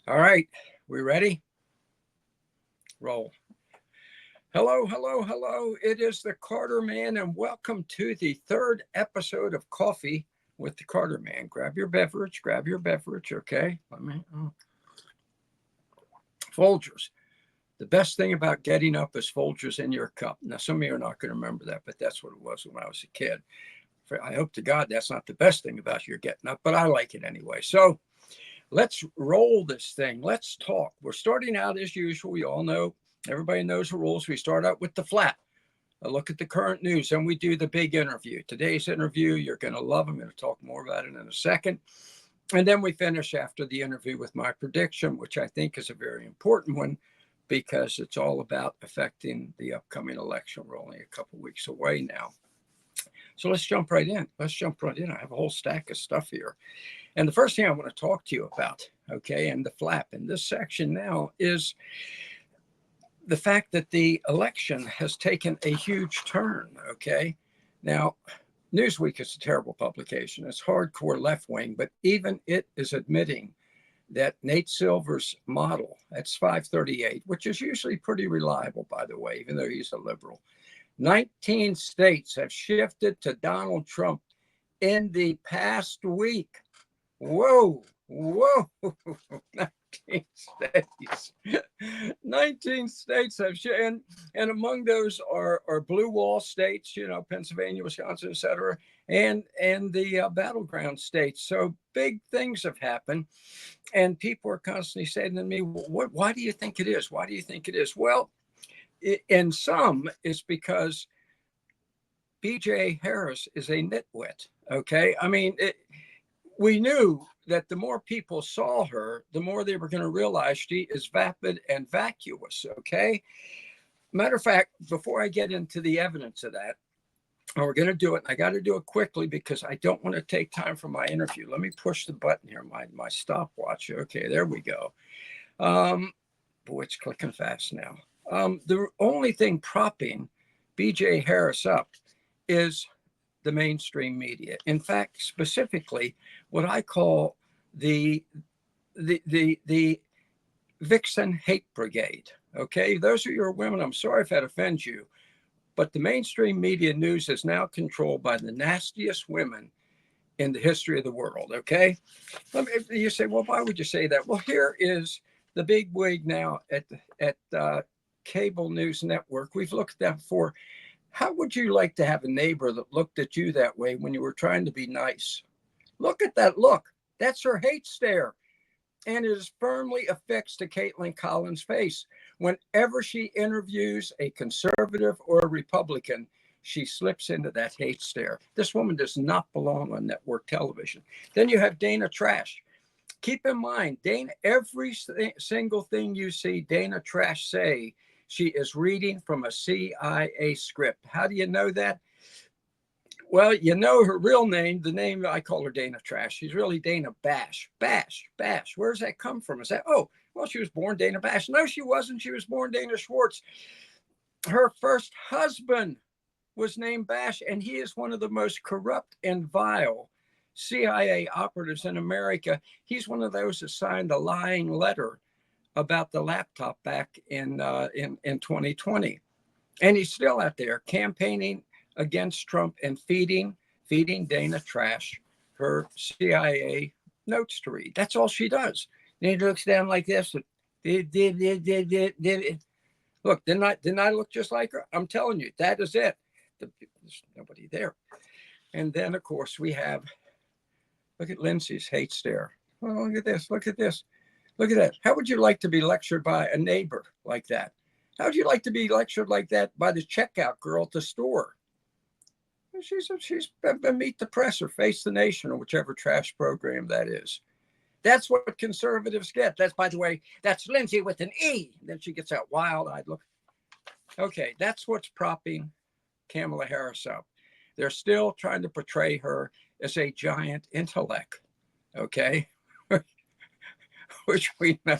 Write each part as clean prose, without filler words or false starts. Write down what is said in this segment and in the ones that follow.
All right, we ready? Roll. Hello, hello, hello. It is the Carter Man, and welcome to the third episode of Coffee with the Carter Man. Grab your beverage, okay? Let me. Folgers. The best thing about getting up is Folgers in your cup. Now, some of you are not going to remember that, but that's what it was when I was a kid. I hope to God that's not the best thing about your getting up, but I like it anyway. So, let's roll this thing. Let's talk. We're starting out as usual. We all know, everybody knows the rules. We start out with the flat, a look at the current news, and we do the big interview. Today's interview, you're going to love. I'm going to talk more about it in a second. And then we finish after the interview with my prediction, which I think is a very important one because it's all about affecting the upcoming election. We're only a couple weeks away now. So let's jump right in. I have a whole stack of stuff here. And the first thing I want to talk to you about, okay, and the flap in this section now is the fact that the election has taken a huge turn, okay? Now, Newsweek is a terrible publication. It's hardcore left wing, but even it is admitting that Nate Silver's model, that's 538, which is usually pretty reliable, by the way, even though he's a liberal. 19 states have shifted to Donald Trump in the past week. Whoa, whoa, 19 states. 19 states have, and among those are blue wall states, Pennsylvania, Wisconsin, etc., and the battleground states. So big things have happened, and people are constantly saying to me, why do you think it is? Why do you think it is? Well, in some, it's because BJ Harris is a nitwit. Okay. I mean, we knew that the more people saw her, the more they were going to realize she is vapid and vacuous. Okay. Matter of fact, before I get into the evidence of that, and we're going to do it, and I got to do it quickly because I don't want to take time from my interview. Let me push the button here, my stopwatch. Okay, there we go. Boy, it's clicking fast now. The only thing propping BJ Harris up is the mainstream media. In fact, specifically, what I call the Vixen Hate Brigade. Okay, those are your women. I'm sorry if that offends you, but the mainstream media news is now controlled by the nastiest women in the history of the world. Okay, you say, well, why would you say that? Well, here is the big wig now at cable news network. We've looked at that before. How would you like to have a neighbor that looked at you that way when you were trying to be nice? Look at that look. That's her hate stare. And it is firmly affixed to Caitlin Collins' face. Whenever she interviews a conservative or a Republican, she slips into that hate stare. This woman does not belong on network television. Then you have Dana Trash. Keep in mind, Dana, every single thing you see Dana Trash say, she is reading from a CIA script. How do you know that? Well, you know her real name, the name I call her Dana Trash. She's really Dana Bash. Bash. Where does that come from? Is that, oh, well, she was born Dana Bash. No, she wasn't. She was born Dana Schwartz. Her first husband was named Bash, and he is one of the most corrupt and vile CIA operatives in America. He's one of those that signed a lying letter about the laptop back in 2020. And he's still out there campaigning against Trump and feeding Dana Trash her CIA notes to read. That's all she does. And he looks down like this. Look, didn't I look just like her? I'm telling you, that is it. There's nobody there. And then, of course, we have, look at Lindsay's hate stare. Oh, look at this. Look at this. Look at that. How would you like to be lectured by a neighbor like that? How would you like to be lectured like that by the checkout girl at the store? She's Meet the Press or Face the Nation or whichever trash program that is. That's what conservatives get. That's, by the way, that's Lindsay with an E. And then she gets that wild-eyed look. Okay, that's what's propping Kamala Harris up. They're still trying to portray her as a giant intellect, okay? Which we know.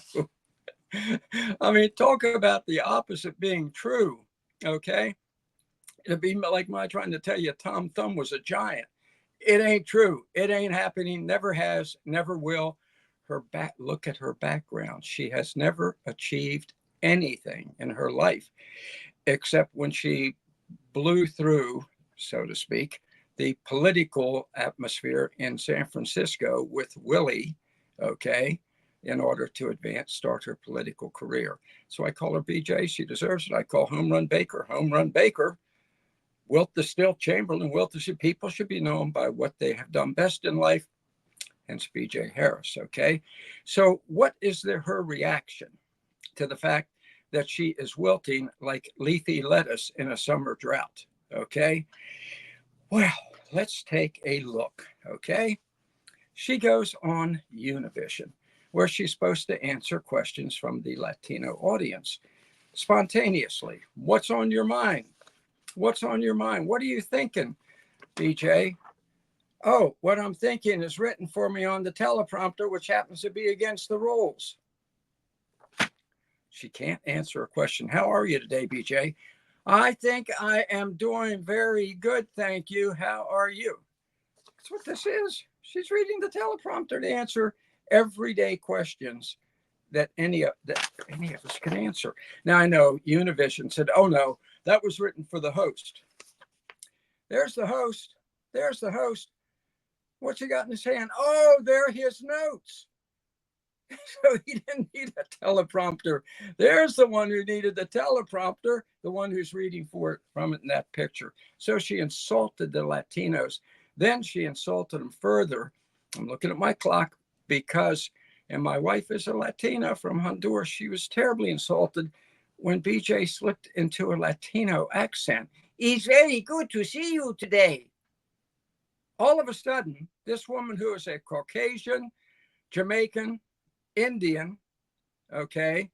I mean, talk about the opposite being true, okay? It'd be like my trying to tell you Tom Thumb was a giant. It ain't true. It ain't happening. Never has, never will. look at her background. She has never achieved anything in her life except when she blew through, so to speak, the political atmosphere in San Francisco with Willie, okay, in order to start her political career. So I call her BJ. She deserves it. I call Home Run Baker, Home Run Baker. Wilt the Still Chamberlain, people should be known by what they have done best in life, hence BJ Harris, okay? So what is her reaction to the fact that she is wilting like leafy lettuce in a summer drought, okay? Well, let's take a look, okay? She goes on Univision, where she's supposed to answer questions from the Latino audience spontaneously. What's on your mind? What's on your mind? What are you thinking, BJ? Oh, what I'm thinking is written for me on the teleprompter, which happens to be against the rules. She can't answer a question. How are you today, BJ? I think I am doing very good, thank you. How are you? That's what this is. She's reading the teleprompter to answer everyday questions that any of us can answer. Now, I know Univision said, oh, no, that was written for the host. There's the host. There's the host. What's he got in his hand? Oh, they're his notes. So he didn't need a teleprompter. There's the one who needed the teleprompter, the one who's reading from it in that picture. So she insulted the Latinos. Then she insulted them further. I'm looking at my clock because, and my wife is a Latina from Honduras. She was terribly insulted when BJ slipped into a Latino accent. It's very good to see you today. All of a sudden, this woman who is a Caucasian, Jamaican, Indian, okay,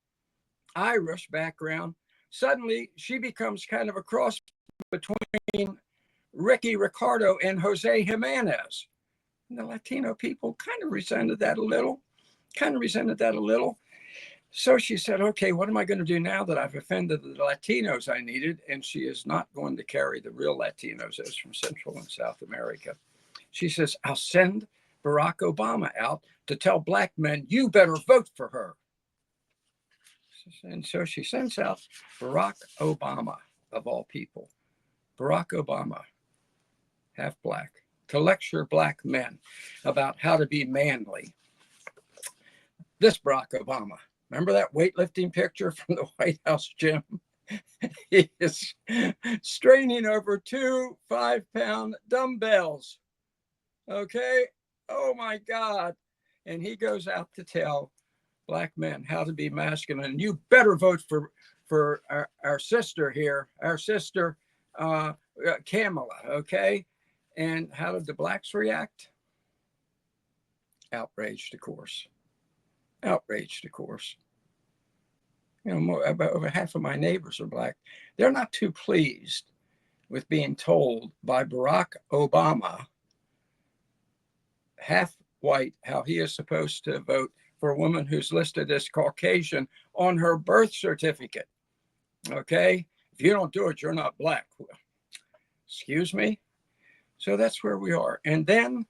Irish background, suddenly she becomes kind of a cross between Ricky Ricardo and Jose Jimenez. And the Latino people kind of resented that a little, So she said, okay, what am I going to do now that I've offended the Latinos I needed? And she is not going to carry the real Latinos, those from Central and South America. She says, I'll send Barack Obama out to tell black men, you better vote for her. And so she sends out Barack Obama, of all people, Barack Obama, half black, to lecture black men about how to be manly. This Barack Obama, remember that weightlifting picture from the White House gym? He is straining over 2 5-pound dumbbells. Okay. Oh my God. And he goes out to tell black men how to be masculine. And you better vote for our sister here, our sister, Kamala. Okay. And how did the blacks react? Outraged, of course. Outraged, of course. You know, about over half of my neighbors are black. They're not too pleased with being told by Barack Obama, half white, how he is supposed to vote for a woman who's listed as Caucasian on her birth certificate. Okay? If you don't do it, you're not black. Excuse me? So that's where we are. And then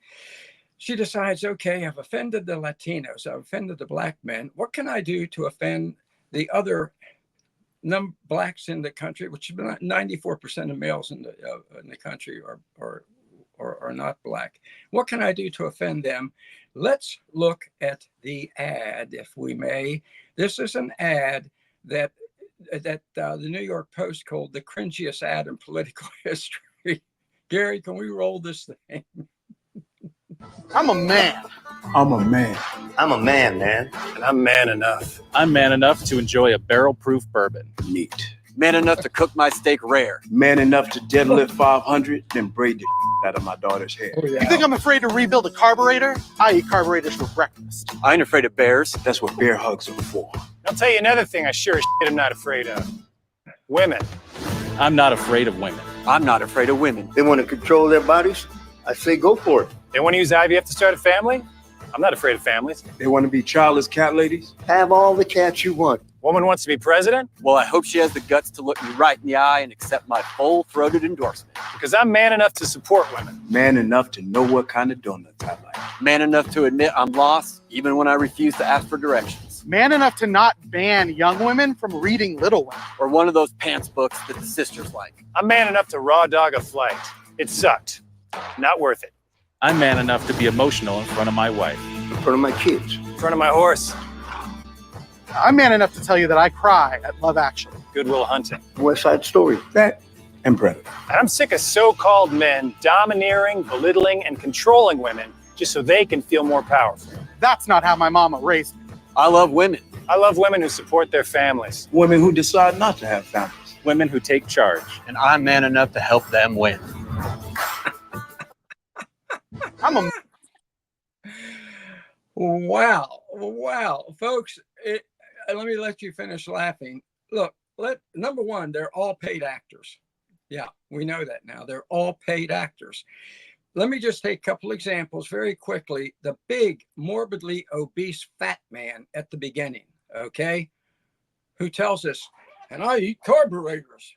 she decides, okay, I've offended the Latinos. I've offended the black men. What can I do to offend the other blacks in the country, which 94% of males in the country are not black? What can I do to offend them? Let's look at the ad, if we may. This is an ad that the New York Post called the cringiest ad in political history. Gary, can we roll this thing? I'm a man. I'm a man. I'm a man, man. And I'm man enough. I'm man enough to enjoy a barrel-proof bourbon. Neat. Man enough to cook my steak rare. Man enough to deadlift 500, then braid the out of my daughter's hair. Oh, yeah. You think I'm afraid to rebuild a carburetor? I eat carburetors for breakfast. I ain't afraid of bears. That's what bear hugs are for. I'll tell you another thing I sure as shit am not afraid of. Women. I'm not afraid of women. I'm not afraid of women. They want to control their bodies? I say go for it. They want to use IVF to start a family? I'm not afraid of families. They want to be childless cat ladies? Have all the cats you want. Woman wants to be president? Well, I hope she has the guts to look me right in the eye and accept my full-throated endorsement. Because I'm man enough to support women. Man enough to know what kind of donuts I like. Man enough to admit I'm lost, even when I refuse to ask for directions. Man enough to not ban young women from reading Little Women. Or one of those pants books that the sisters like. I'm man enough to raw dog a flight. It sucked. Not worth it. I'm man enough to be emotional in front of my wife. In front of my kids. In front of my horse. I'm man enough to tell you that I cry at Love Actually. Good Will Hunting. West Side Story. That and Predator. And I'm sick of so-called men domineering, belittling, and controlling women just so they can feel more powerful. That's not how my mama raised me. I love women. I love women who support their families. Women who decide not to have families. Women who take charge. And I'm man enough to help them win. I'm a Wow, folks. Let me let you finish laughing. Look, number one, they're all paid actors. Yeah, we know that now. They're all paid actors. Let me just take a couple examples very quickly. The big, morbidly obese fat man at the beginning, okay, who tells us, and I eat carburetors.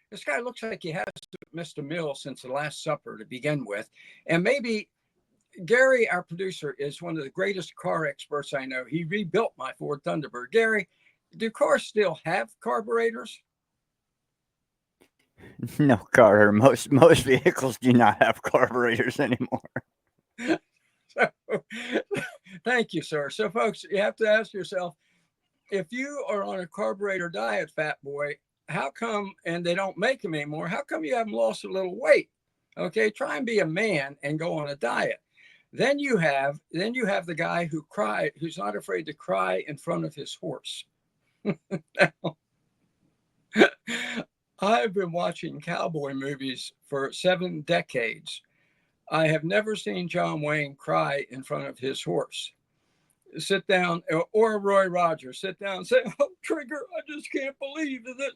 This guy looks like he hasn't missed a meal since the Last Supper to begin with. And maybe Gary, our producer, is one of the greatest car experts I know. He rebuilt my Ford Thunderbird. Gary, do cars still have carburetors? No, Carter. Most vehicles do not have carburetors anymore. So, thank you, sir. So, folks, you have to ask yourself, if you are on a carburetor diet, fat boy, how come, and they don't make them anymore, how come you haven't lost a little weight? Okay, try and be a man and go on a diet. Then you have the guy who's not afraid to cry in front of his horse. Now, I've been watching cowboy movies for 7 decades. I have never seen John Wayne cry in front of his horse. Sit down, or Roy Rogers, sit down and say, "Oh, Trigger, I just can't believe that."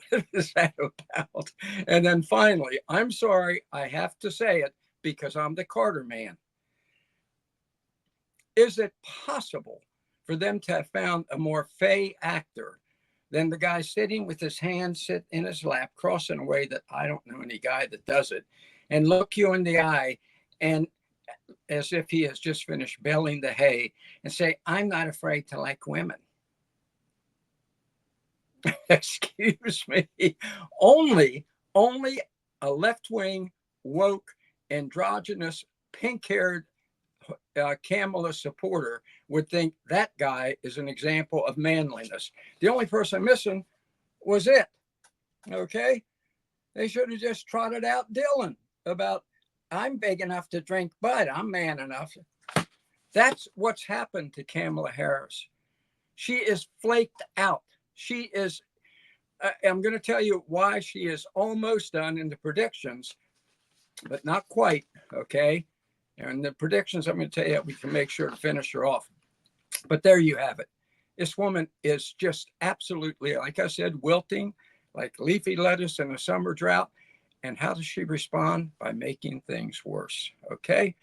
What is that about? And then finally, I'm sorry, I have to say it because I'm the Carter man. Is it possible for them to have found a more fey actor than the guy sitting with his hands sit in his lap, crossing away that I don't know any guy that does it, and look you in the eye and as if he has just finished baling the hay and say, "I'm not afraid to like women." Excuse me. Only a left-wing, woke, androgynous, pink-haired Kamala supporter would think that guy is an example of manliness. The only person missing was it. Okay? They should have just trotted out Dylan about, "I'm big enough to drink Bud. I'm man enough." That's what's happened to Kamala Harris. She is flaked out. She is, I'm going to tell you why she is almost done in the predictions, but not quite, okay? And the predictions, I'm going to tell you, we can make sure to finish her off. But there you have it. This woman is just absolutely, like I said, wilting, like leafy lettuce in a summer drought. And how does she respond? By making things worse, okay?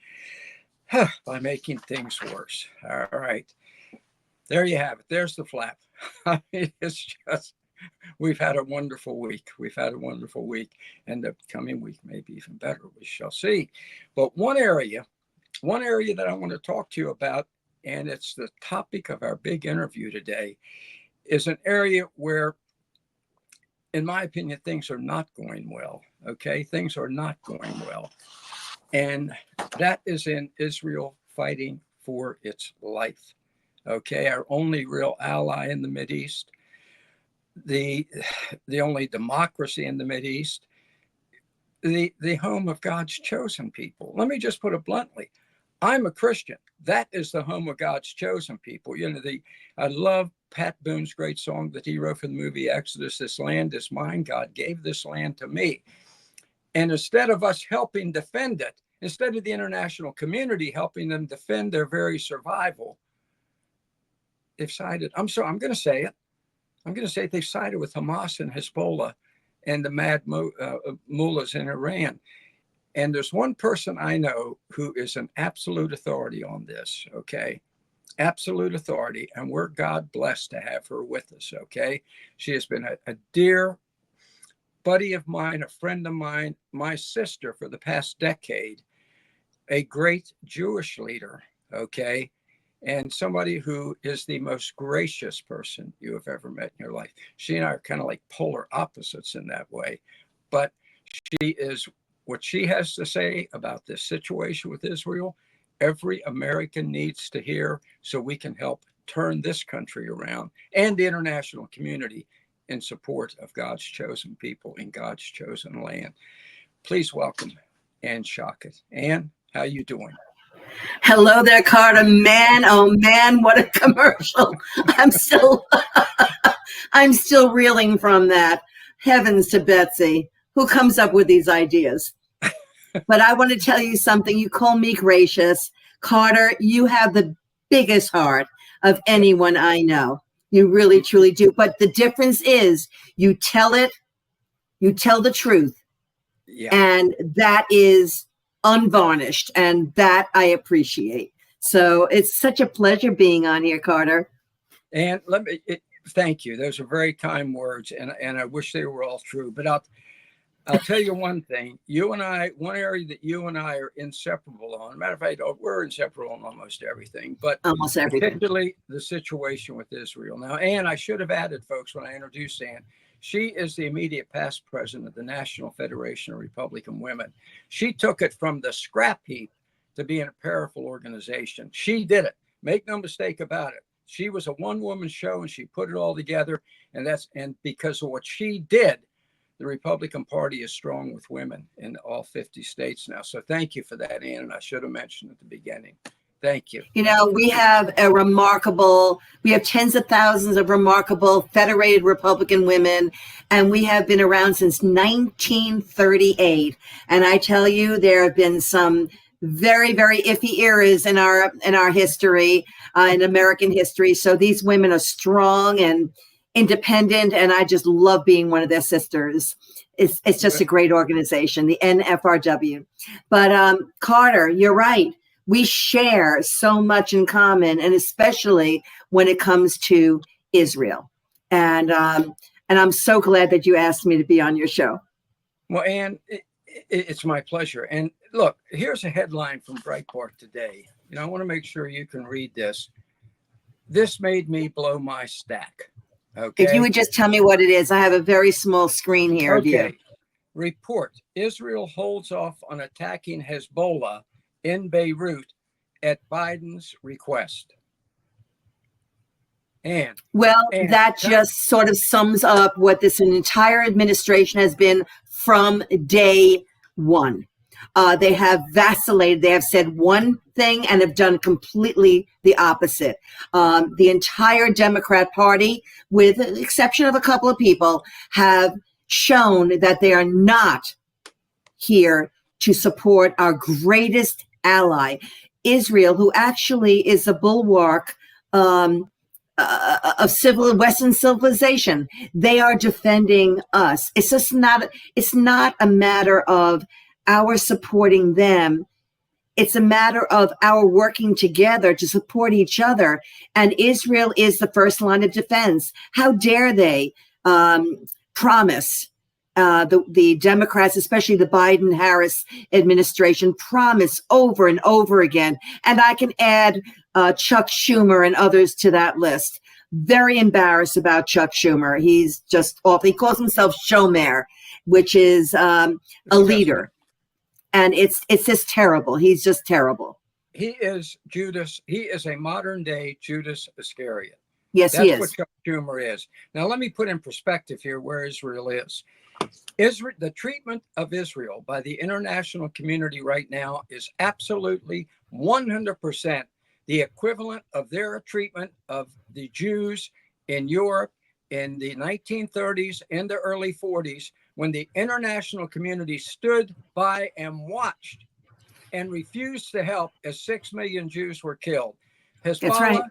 By making things worse. All right. There you have it. There's the flap. I mean, it's just, we've had a wonderful week. We've had a wonderful week. And the coming week may be even better. We shall see. But one area that I want to talk to you about, and it's the topic of our big interview today, is an area where, in my opinion, things are not going well. Okay, things are not going well. And that is in Israel fighting for its life. Okay, our only real ally in the Mideast, the only democracy in the Mideast, the home of God's chosen people. Let me just put it bluntly. I'm a Christian. That is the home of God's chosen people. You know, I love Pat Boone's great song that he wrote for the movie Exodus, "This land is mine. God gave this land to me." And instead of us helping defend it, instead of the international community helping them defend their very survival, they've sided. I'm going to say it. They've sided with Hamas and Hezbollah and the mad mullahs in Iran. And there's one person I know who is an absolute authority on this, okay? absolute authority, and we're God blessed to have her with us. Okay. She has been a dear buddy of mine, a friend of mine, my sister for the past decade, a great Jewish leader. Okay. And somebody who is the most gracious person you have ever met in your life. She and I are kind of like polar opposites in that way. But she is, what she has to say about this situation with Israel, every American needs to hear, so we can help turn this country around and the international community in support of God's chosen people in God's chosen land. Please welcome Ann Schockett. Ann, how you doing? Hello there, Carter. Man, oh man, what a commercial. I'm still reeling from that. Heavens to Betsy. Who comes up with these ideas? But I want to tell you something. You call me gracious. Carter, you have the biggest heart of anyone I know. You really, truly do. But the difference is you tell the truth. Yeah. And that is unvarnished, and that I appreciate. So it's such a pleasure being on here, Carter. And thank you. Those are very kind words, and I wish they were all true. But I'll tell you one thing. You and I, one area that you and I are inseparable on. Matter of fact, we're inseparable on almost everything. But almost everything. Particularly the situation with Israel. Now, Ann, I should have added, folks, when I introduced Ann, she is the immediate past president of the National Federation of Republican Women. She took it from the scrap heap to being a powerful organization. She did it. Make no mistake about it. She was a one-woman show, and she put it all together. And because of what she did, the Republican Party is strong with women in all 50 states now. So thank you for that, Ann. And I should have mentioned at the beginning. Thank you. You know, we have tens of thousands of remarkable federated Republican women, and we have been around since 1938. And I tell you, there have been some very, very iffy eras in our history, in American history. So these women are strong and independent, and I just love being one of their sisters. It's just a great organization, the NFRW. But Carter, you're right. We share so much in common, and especially when it comes to Israel. And I'm so glad that you asked me to be on your show. Well, Ann, it's my pleasure. And look, here's a headline from Breitbart today. You know, I want to make sure you can read this. This made me blow my stack. Okay. If you would just tell me what it is. I have a very small screen here of you. Report: Israel holds off on attacking Hezbollah in Beirut at Biden's request. That just sort of sums up what this entire administration has been from day one. They have vacillated. They have said one thing and have done completely the opposite. The entire Democrat Party, with the exception of a couple of people, have shown that they are not here to support our greatest ally, Israel, who actually is a bulwark of Western civilization. They are defending us. It's just not. It's not a matter of our supporting them. It's a matter of our working together to support each other. And Israel is the first line of defense. How dare they promise? The Democrats, especially the Biden-Harris administration, promise over and over again. And I can add Chuck Schumer and others to that list. Very embarrassed about Chuck Schumer. He's just awful. He calls himself Shomer, which is a leader. And it's just terrible. He's just terrible. He is Judas. He is a modern day Judas Iscariot. Yes, he is. That's what Chuck Schumer is. Now, let me put in perspective here where Israel is. The treatment of Israel by the international community right now is absolutely 100% the equivalent of their treatment of the Jews in Europe in the 1930s and the early 40s, when the international community stood by and watched and refused to help as 6 million Jews were killed. Hezbollah,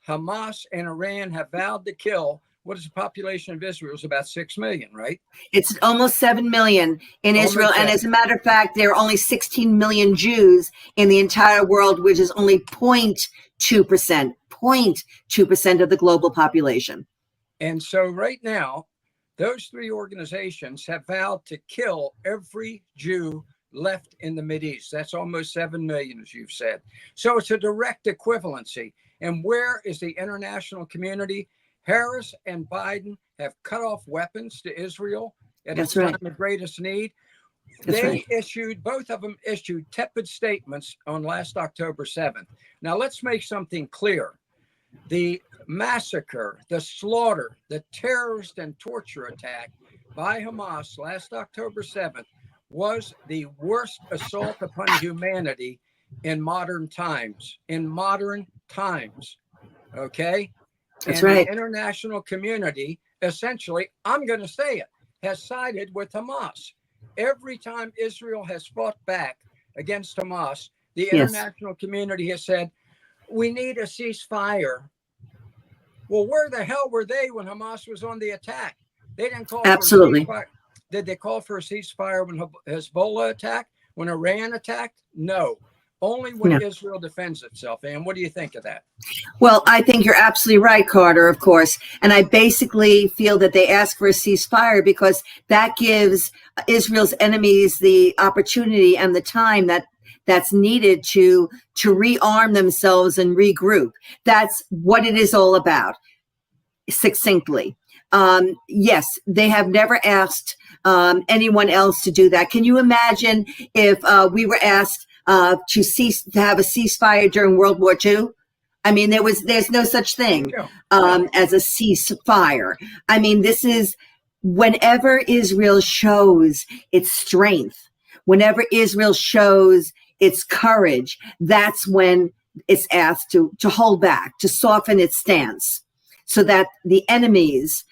Hamas, and Iran have vowed to kill what is the population of Israel? It's about 6 million, right? It's almost 7 million in Almost Israel. And 7. as a matter of fact, there are only 16 million Jews in the entire world, which is only 0.2%, 0.2% of the global population. And so right now, those three organizations have vowed to kill every Jew left in the Mideast. That's almost 7 million, as you've said. So it's a direct equivalency. And where is the international community? Harris and Biden have cut off weapons to Israel at its time of greatest need. Both of them issued tepid statements on last October 7th. Now, let's make something clear. The massacre, the slaughter, the terrorist and torture attack by Hamas last October 7th was the worst assault upon humanity in modern times. Okay? That's and right. The international community, essentially, I'm going to say it, has sided with Hamas. Every time Israel has fought back against Hamas, the international community has said, we need a ceasefire. Well, where the hell were they when Hamas was on the attack? They didn't call for a ceasefire. Did they call for a ceasefire when Hezbollah attacked? When Iran attacked? No. Only when Israel defends itself. And what do you think of that? Well, I think you're absolutely right, Carter, of course. And I basically feel that they ask for a ceasefire because that gives Israel's enemies the opportunity and the time that's needed to rearm themselves and regroup. That's what it is all about, succinctly. Yes, they have never asked anyone else to do that. Can you imagine if we were asked to have a ceasefire during World War II? I mean, there's no such thing as a ceasefire. I mean, this is whenever Israel shows its strength, whenever Israel shows its courage, that's when it's asked to hold back, to soften its stance, so that the enemies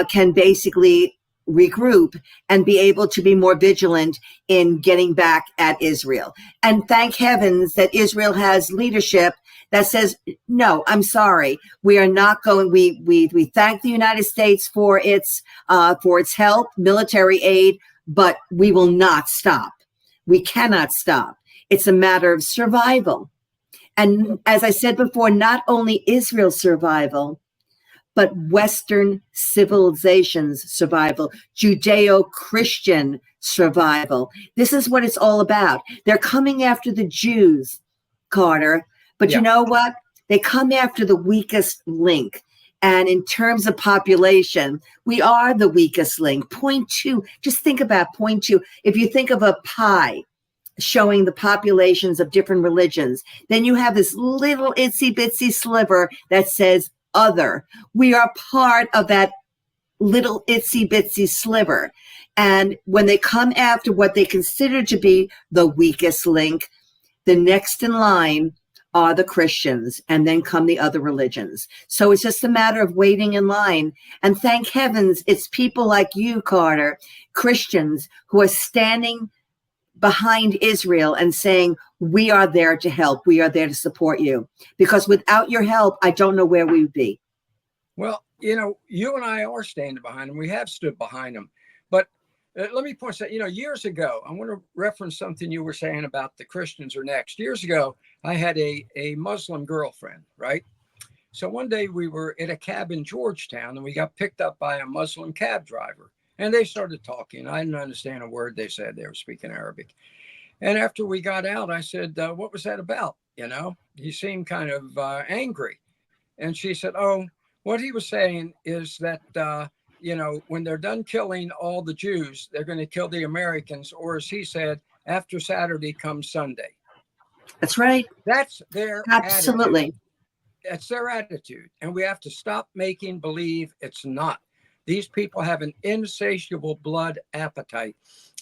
can basically regroup and be able to be more vigilant in getting back at Israel. And thank heavens that Israel has leadership that says, no, I'm sorry, we are not going. We thank the United States for its help, military aid, but we will not stop. We cannot stop. It's a matter of survival. And as I said before, not only Israel's survival, but Western civilization's survival, Judeo-Christian survival. This is what it's all about. They're coming after the Jews, Carter, but you know what? They come after the weakest link. And in terms of population, we are the weakest link. 0.2, just think about 0.2. If you think of a pie showing the populations of different religions, then you have this little itsy bitsy sliver that says other. We are part of that little itsy bitsy sliver. And when they come after what they consider to be the weakest link, the next in line are the Christians, and then come the other religions. So it's just a matter of waiting in line. And thank heavens, it's people like you, Carter, Christians, who are standing behind Israel and saying, we are there to help. We are there to support you. Because without your help, I don't know where we would be. Well, you and I are standing behind them. We have stood behind them. But let me point out, years ago, I want to reference something you were saying about the Christians are next. Years ago, I had a Muslim girlfriend, right? So one day we were at a cab in Georgetown and we got picked up by a Muslim cab driver. And they started talking. I didn't understand a word they said. They were speaking Arabic. And after we got out, I said, what was that about? He seemed kind of angry. And she said, oh, what he was saying is that, when they're done killing all the Jews, they're going to kill the Americans. Or as he said, after Saturday comes Sunday. That's right. That's their Absolutely. attitude. That's their attitude. And we have to stop making believe it's not. These people have an insatiable blood appetite.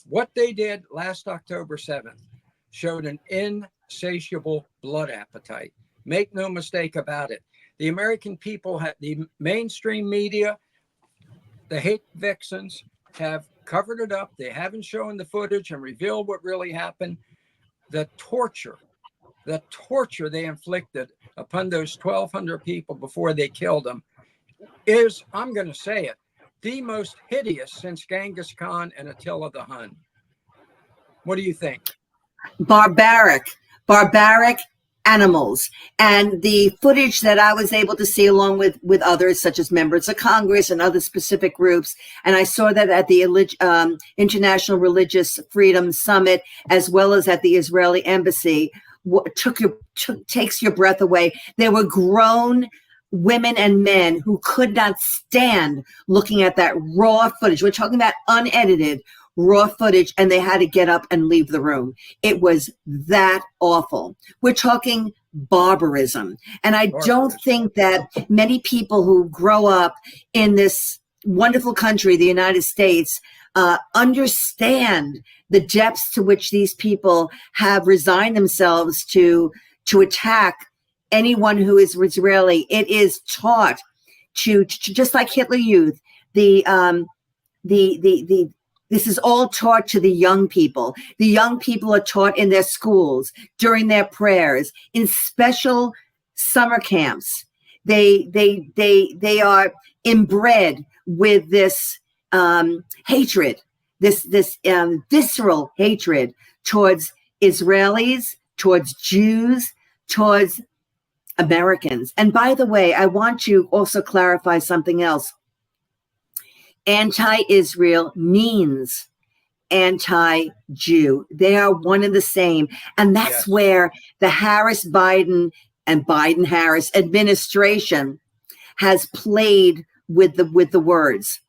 What they did last October 7th showed an insatiable blood appetite. Make no mistake about it. The American people, the mainstream media, the hate vixens have covered it up. They haven't shown the footage and revealed what really happened. The torture they inflicted upon those 1,200 people before they killed them is, I'm going to say it, the most hideous since Genghis Khan and Attila the Hun. What do you think? Barbaric animals. And the footage that I was able to see along with others, such as members of Congress and other specific groups, and I saw that at the International Religious Freedom Summit, as well as at the Israeli Embassy, takes your breath away. There were grown women and men who could not stand looking at that raw footage. We're talking about unedited, raw footage, and they had to get up and leave the room. It was that awful. We're talking barbarism. And I don't think that many people who grow up in this wonderful country, the United States, understand the depths to which these people have resigned themselves to attack anyone who is Israeli. It is taught to just like Hitler Youth, this is all taught to the young people. The young people are taught in their schools, during their prayers, in special summer camps. They are inbred with this hatred, this visceral hatred towards Israelis, towards Jews, towards Americans. And by the way, I want to also clarify something else. Anti-Israel means anti-Jew. They are one and the same. And that's where the Harris-Biden and Biden-Harris administration has played with the words.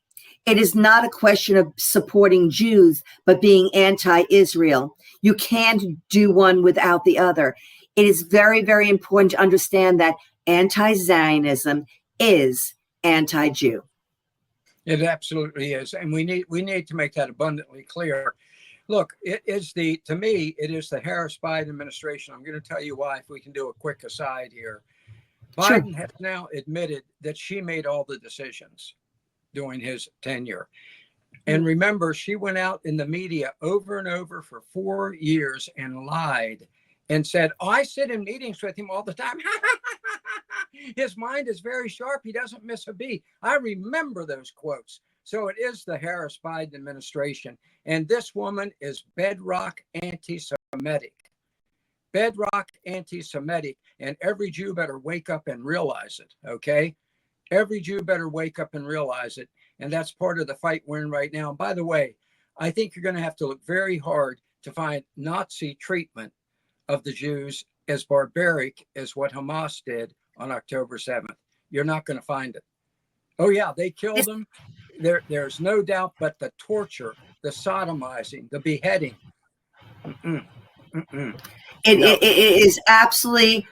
It is not a question of supporting Jews, but being anti-Israel. You can't do one without the other. It is very, very important to understand that anti-Zionism is anti-Jew. It absolutely is. And we need to make that abundantly clear. Look, to me, it is the Harris-Biden administration. I'm going to tell you why, if we can do a quick aside here. Biden has now admitted that she made all the decisions during his tenure. And remember, she went out in the media over and over for 4 years and lied and said, I sit in meetings with him all the time. His mind is very sharp. He doesn't miss a beat. I remember those quotes. So it is the Harris-Biden administration. And this woman is bedrock anti-Semitic. Bedrock anti-Semitic. And every Jew better wake up and realize it, okay? Every Jew better wake up and realize it. And that's part of the fight we're in right now. And by the way, I think you're going to have to look very hard to find Nazi treatment of the Jews as barbaric as what Hamas did on October 7th. You're not going to find it. Oh, yeah, they killed them. There's no doubt, but the torture, the sodomizing, the beheading. It is absolutely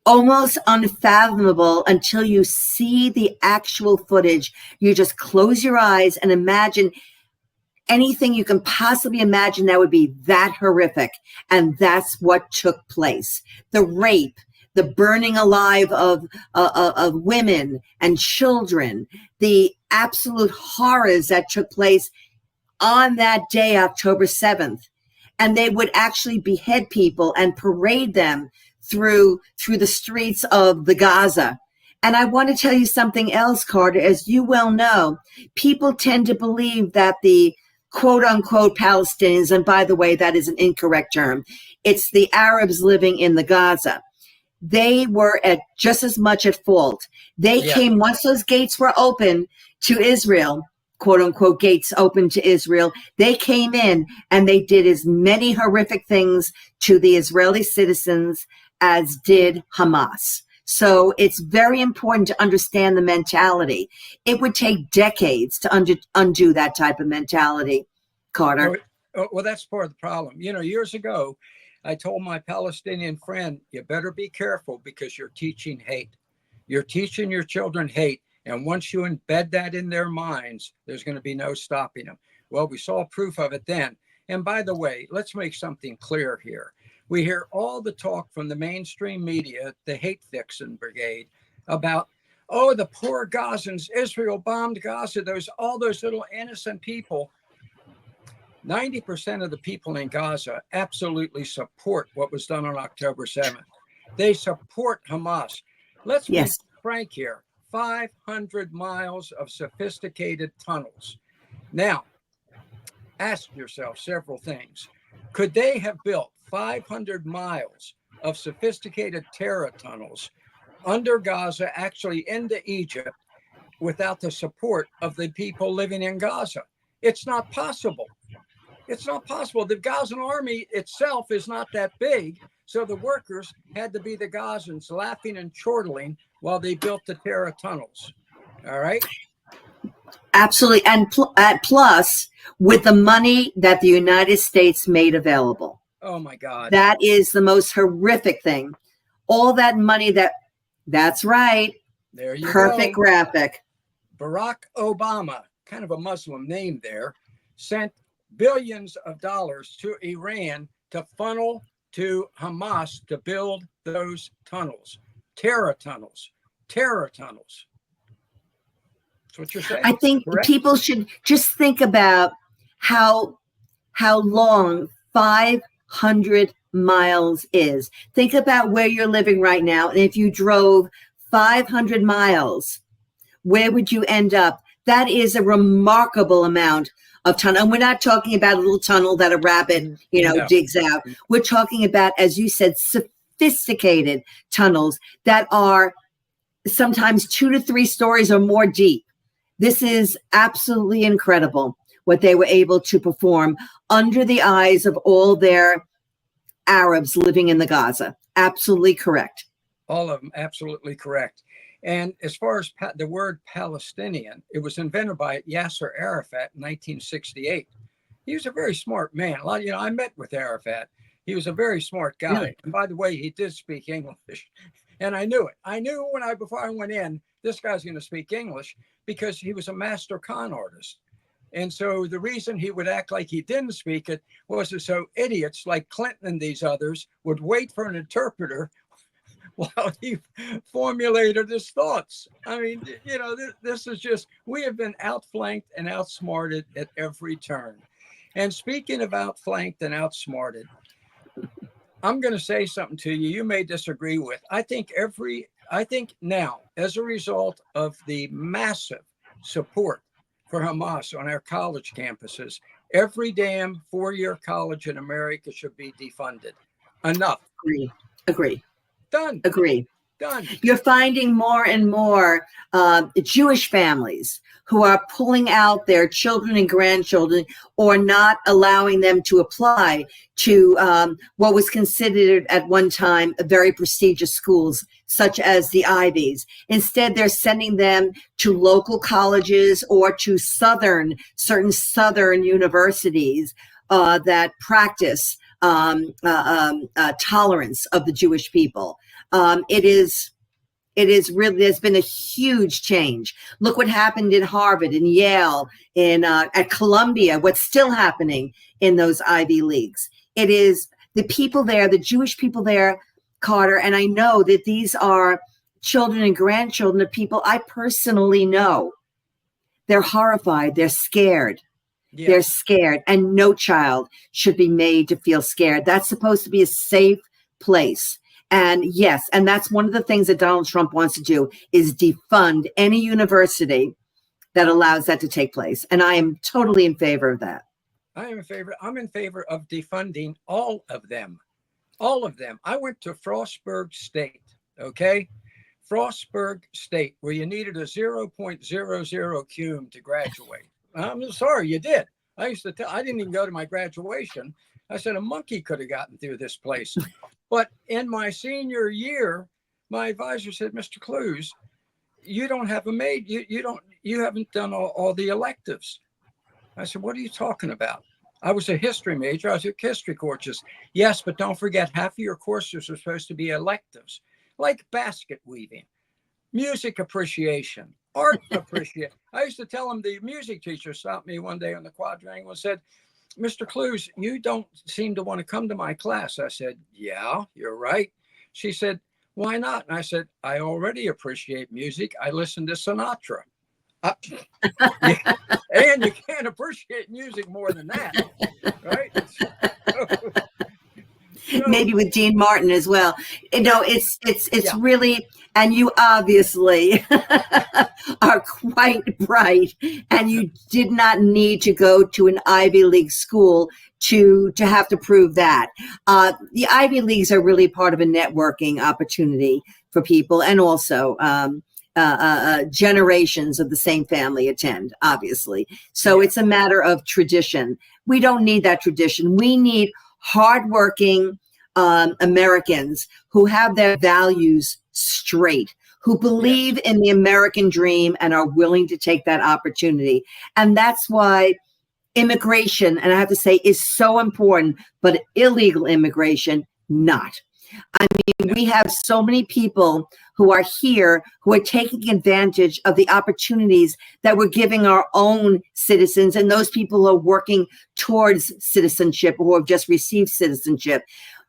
almost unfathomable until you see the actual footage. You just close your eyes and imagine anything you can possibly imagine that would be that horrific. And that's what took place. The rape, the burning alive of women and children, the absolute horrors that took place on that day, October 7th. And they would actually behead people and parade them through the streets of the Gaza. And I want to tell you something else, Carter. As you well know, people tend to believe that the quote unquote Palestinians, and by the way, that is an incorrect term, it's the Arabs living in the Gaza. They were at just as much at fault. They came, once those gates were open to Israel, quote unquote gates open to Israel, they came in and they did as many horrific things to the Israeli citizens as did Hamas. So it's very important to understand the mentality. It would take decades to undo that type of mentality, Carter. Well, that's part of the problem. You know, years ago, I told my Palestinian friend, you better be careful because you're teaching hate. You're teaching your children hate. And once you embed that in their minds, there's going to be no stopping them. Well, we saw proof of it then. And by the way, let's make something clear here. We hear all the talk from the mainstream media, the hate vixen brigade, about, oh, the poor Gazans, Israel bombed Gaza, all those little innocent people. 90% of the people in Gaza absolutely support what was done on October 7th. They support Hamas. Let's be frank here. 500 miles of sophisticated tunnels. Now, ask yourself several things. Could they have built 500 miles of sophisticated terror tunnels under Gaza, actually into Egypt, without the support of the people living in Gaza? It's not possible. It's not possible. The Gazan army itself is not that big. So the workers had to be the Gazans laughing and chortling while they built the terror tunnels. All right. Absolutely. And plus, with the money that the United States made available. Oh, my God. That is the most horrific thing. All that money that's right. There you Perfect go. graphic. Barack Obama, kind of a Muslim name there, sent billions of dollars to Iran to funnel to Hamas to build those tunnels, terror tunnels, terror tunnels. That's what you're saying. I think correct? People should just think about how long 500 miles is. Think about where you're living right now. And if you drove 500 miles, where would you end up? That is a remarkable amount of tunnel. And we're not talking about a little tunnel that a rabbit, No. digs out. We're talking about, as you said, sophisticated tunnels that are sometimes 2 to 3 stories or more deep. This is absolutely incredible what they were able to perform under the eyes of all their Arabs living in the Gaza. Absolutely correct. All of them, absolutely correct. And as far as the word Palestinian, it was invented by Yasser Arafat in 1968. He was a very smart man. I met with Arafat. He was a very smart guy. Really? And by the way, he did speak English. And I knew it. I knew before I went in, this guy's going to speak English because he was a master con artist. And so the reason he would act like he didn't speak it was so idiots like Clinton and these others would wait for an interpreter while he formulated his thoughts. I mean, this is just, we have been outflanked and outsmarted at every turn. And speaking of outflanked and outsmarted, I'm going to say something to you you may disagree with. I think now, as a result of the massive support for Hamas on our college campuses, every damn 4-year college in America should be defunded. Enough. Agree. Done. Agree. Done. You're finding more and more Jewish families who are pulling out their children and grandchildren or not allowing them to apply to what was considered at one time very prestigious schools, such as the Ivies. Instead, they're sending them to local colleges or to certain Southern universities that practice tolerance of the Jewish people. It is really, there's been a huge change. Look what happened in Harvard, in Yale, at Columbia, what's still happening in those Ivy Leagues. It is the people there, the Jewish people there, Carter, and I know that these are children and grandchildren of people I personally know. They're horrified. They're scared. Yeah. They're scared, and no child should be made to feel scared. That's supposed to be a safe place. And yes, and that's one of the things that Donald Trump wants to do is defund any university that allows that to take place. And I am totally in favor of that. I'm in favor of defunding all of them. All of them. I went to Frostburg State, okay? Frostburg State, where you needed a 0.00 cum to graduate. I'm sorry, you did. I didn't even go to my graduation. I said a monkey could have gotten through this place. But in my senior year, my advisor said, Mr. Clues, you don't have you haven't done all the electives. I said, what are you talking about? I was a history major. I took history courses. Yes, but don't forget, half of your courses are supposed to be electives, like basket weaving, music appreciation, art appreciation. I used to tell him, the music teacher stopped me one day on the quadrangle and said, Mr. Clues, you don't seem to want to come to my class. I said, yeah, you're right. She said, why not? And I said, I already appreciate music. I listen to Sinatra. And you can't appreciate music more than that, right? maybe with Dean Martin as well. You know, it's Yeah. really, and you obviously are quite bright, and you did not need to go to an Ivy League school to have to prove that. The Ivy Leagues are really part of a networking opportunity for people, and also generations of the same family attend, obviously. So it's a matter of tradition. We don't need that tradition. We need hardworking Americans who have their values straight, who believe in the American dream and are willing to take that opportunity. And that's why immigration, and I have to say, is so important, but illegal immigration, not. I mean, we have so many people who are here who are taking advantage of the opportunities that we're giving our own citizens and those people who are working towards citizenship or who have just received citizenship.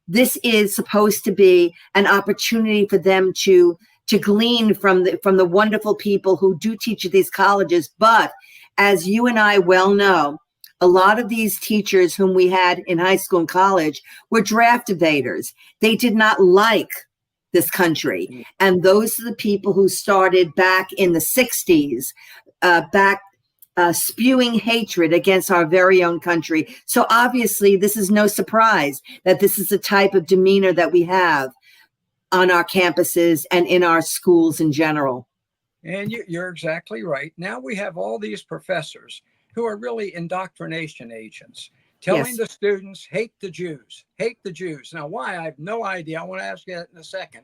This is supposed to be an opportunity for them to glean from the wonderful people who do teach at these colleges. But as you and I well know, a lot of these teachers whom we had in high school and college were draft evaders. They did not like this country. And those are the people who started back in the 60s, spewing hatred against our very own country. So obviously, this is no surprise that this is the type of demeanor that we have on our campuses and in our schools in general. And you're exactly right. Now we have all these professors who are really indoctrination agents, telling the students, hate the Jews, hate the Jews. Now, why? I have no idea. I want to ask you that in a second.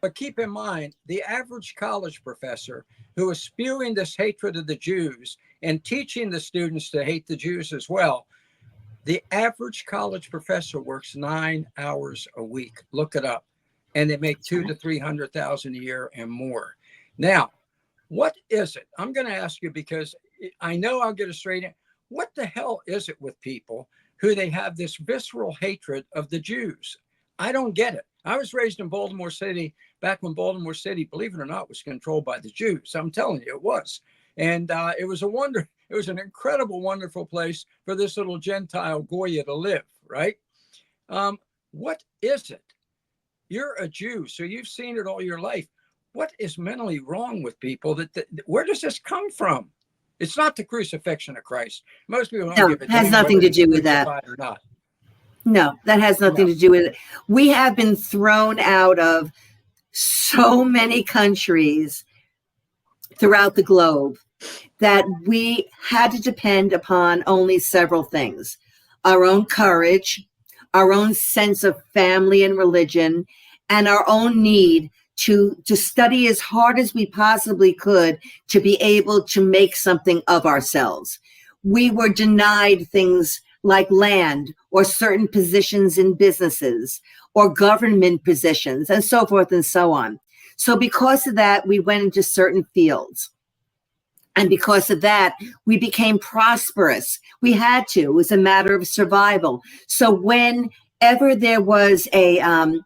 But keep in mind, the average college professor who is spewing this hatred of the Jews and teaching the students to hate the Jews as well, the average college professor works 9 hours a week. Look it up. And they make $200,000 to $300,000 a year and more. Now, what is it? I'm going to ask you because I know I'll get it straight in. What the hell is it with people who they have this visceral hatred of the Jews? I don't get it. I was raised in Baltimore City back when Baltimore City, believe it or not, was controlled by the Jews. I'm telling you, it was. And it was an incredible, wonderful place for this little Gentile Goya to live, right? What is it? You're a Jew, so you've seen it all your life. What is mentally wrong with people? Where does this come from? It's not the crucifixion of Christ. Most people don't give a damn has nothing whether to do he's with that. crucified or not. No, that has nothing to do with it. We have been thrown out of so many countries throughout the globe that we had to depend upon only several things: our own courage, our own sense of family and religion, and our own need to study as hard as we possibly could to be able to make something of ourselves. We were denied things like land or certain positions in businesses or government positions and so forth and so on. So because of that, we went into certain fields. And because of that, we became prosperous. We had to. It was a matter of survival. So whenever there was an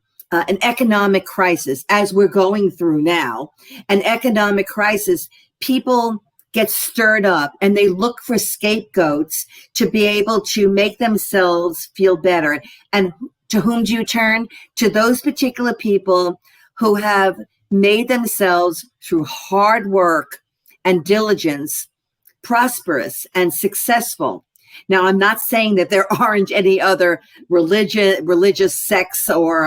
economic crisis, as we're going through now, an economic crisis, people get stirred up and they look for scapegoats to be able to make themselves feel better. And to whom do you turn? To those particular people who have made themselves, through hard work and diligence, prosperous and successful. Now, I'm not saying that there aren't any other religious sects or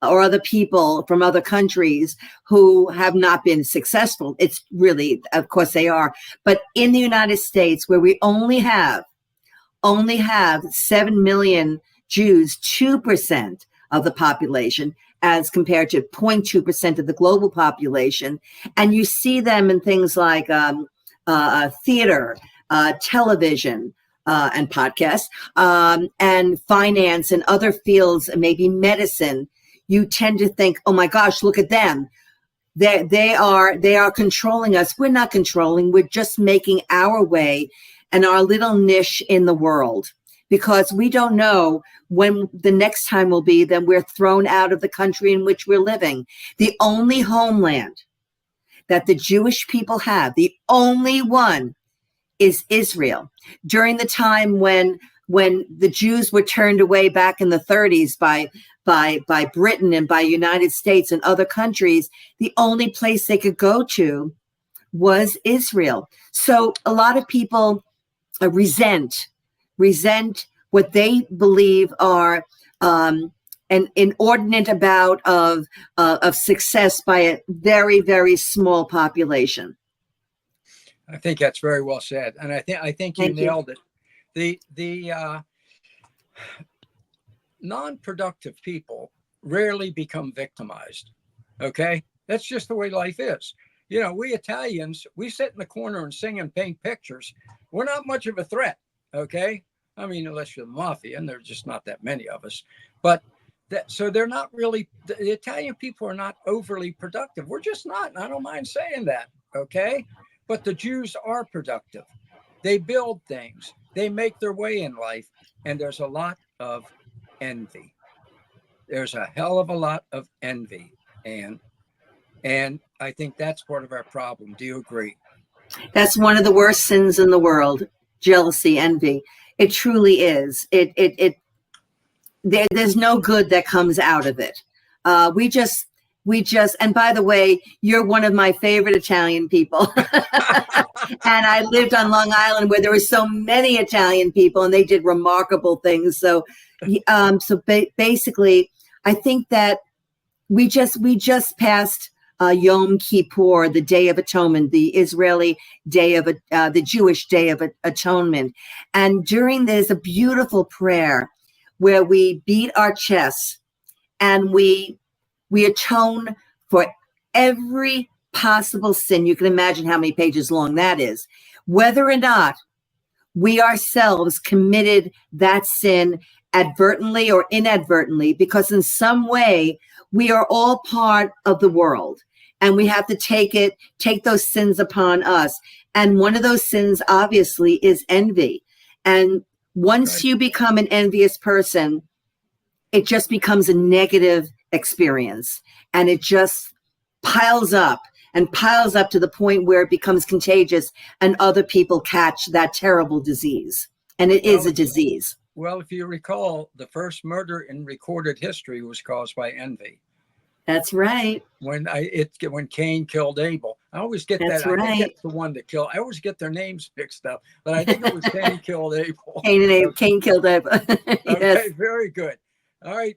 other people from other countries who have not been successful. It's really, of course, they are. But in the United States, where we only have 7 million Jews, 2% of the population, as compared to 0.2% of the global population, and you see them in things like theater, television, and podcasts, and finance and other fields, maybe medicine, you tend to think, oh my gosh, look at them. They are controlling us. We're not controlling. We're just making our way and our little niche in the world, because we don't know when the next time will be that we're thrown out of the country in which we're living. The only homeland that the Jewish people have, the only one, is Israel. During the time when the Jews were turned away back in the 30s by by Britain and by United States and other countries, the only place they could go to was Israel. So a lot of people resent what they believe are an inordinate amount of success by a very, very small population. I think that's very well said, and I think you nailed it. The non-productive people rarely become victimized. Okay, that's just the way life is. You know, we Italians, we sit in the corner and sing and paint pictures. We're not much of a threat. Okay, I mean, unless you're the mafia, and there's just not that many of us. But so they're not really. The Italian people are not overly productive. We're just not, and I don't mind saying that. Okay. But the Jews are productive. They build things. They make their way in life. And there's a lot of envy. There's a hell of a lot of envy. And I think that's part of our problem. Do you agree? That's one of the worst sins in the world. Jealousy, envy. It truly is. There's no good that comes out of it. We just, and by the way, you're one of my favorite Italian people. And I lived on Long Island where there were so many Italian people and they did remarkable things. So, basically, I think that we just passed Yom Kippur, the Day of Atonement, the Israeli day of the Jewish Day of Atonement. And there's a beautiful prayer where we beat our chests and we atone for every possible sin. You can imagine how many pages long that is. Whether or not we ourselves committed that sin advertently or inadvertently, because in some way we are all part of the world and we have to take those sins upon us. And one of those sins obviously is envy. And once you become an envious person, it just becomes a negative experience, and it just piles up to the point where it becomes contagious and other people catch that terrible disease. And it is a disease. Well, if you recall, the first murder in recorded history was caused by envy. That's right. When Cain killed Abel. I always get That's that. I right. think it's the one that killed. I always get their names mixed up, but I think it was Cain killed Abel. Cain killed Abel. Yes. Okay, very good. All right.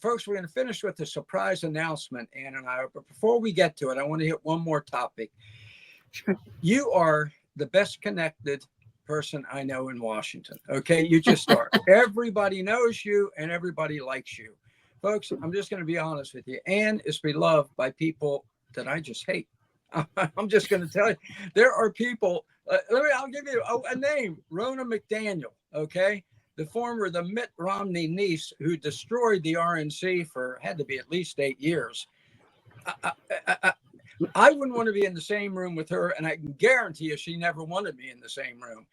Folks, we're going to finish with a surprise announcement, Ann and I. But before we get to it, I want to hit one more topic. Sure. You are the best connected person I know in Washington. Okay, you just are. Everybody knows you and everybody likes you. Folks, I'm just going to be honest with you. Ann is beloved by people that I just hate. I'm just going to tell you. There are people, I'll give you a name, Ronna McDaniel, okay? The Mitt Romney niece who destroyed the RNC had to be at least 8 years. I wouldn't want to be in the same room with her, and I can guarantee you she never wanted me in the same room.